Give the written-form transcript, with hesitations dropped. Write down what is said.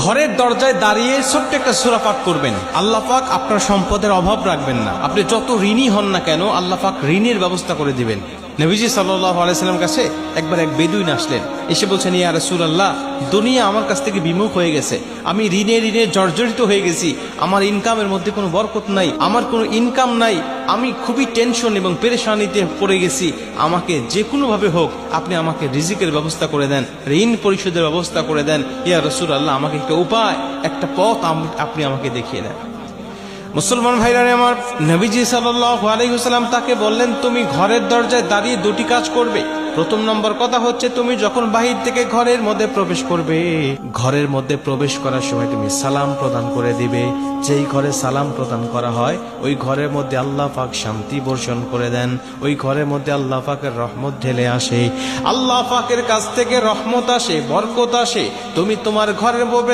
ঘরের দরজায় দাঁড়িয়ে ছোট্ট একটা সূরা পাঠ করবেন। আল্লাহ পাক আপনার সম্পদের অভাব রাখবেন না। আপনি যত ঋণী হন না কেন, আল্লাহ পাক ঋণের ব্যবস্থা করে দিবেন। নবীজি সাল্লাল্লাহু আলাইহি সাল্লাম কাছে একবার এক বেদুইন আসলেন, এসে বলছেন, ইয়া রাসূলুল্লাহ, দুনিয়া আমার কাছ থেকে বিমুখ হয়ে গেছে, আমি ঋণে জর্জরিত হয়ে গেছি, আমার ইনকামের মধ্যে কোনো বরকত নাই, আমার কোনো ইনকাম নাই, আমি খুবই টেনশন এবং পেরেশানিতে পড়ে গেছি, আমাকে যে কোনোভাবে হোক আপনি আমাকে রিজিকের ব্যবস্থা করে দেন, ঋণ পরিশোধের ব্যবস্থা করে দেন। ইয়া রাসূলুল্লাহ, আমাকে একটা উপায়, একটা পথ আপনি আমাকে দেখিয়ে দেন। মুসলমান ভাইরা আমার, নবীজি সাল্লাল্লাহু আলাইহি ওয়াসাল্লাম তাকে বললেন, তুমি ঘরের দরজায় দাঁড়িয়ে দুটি কাজ করবে। প্রথম নম্বর কথা হচ্ছে, তুমি যখন বাহির থেকে ঘরের মধ্যে প্রবেশ করবে, ঘরের মধ্যে প্রবেশ করার সময় তুমি সালাম প্রদান করে দিবে। যেই ঘরে সালাম প্রদান করা হয়, ওই ঘরের মধ্যে আল্লাহ পাক শান্তি বর্ষণ করে দেন, ওই ঘরের মধ্যে আল্লাহ পাকের রহমত ঢেলে আসে, আল্লাহ পাকের কাছ থেকে রহমত আসে, বরকত আসে। তুমি তোমার ঘরের প্রবেশ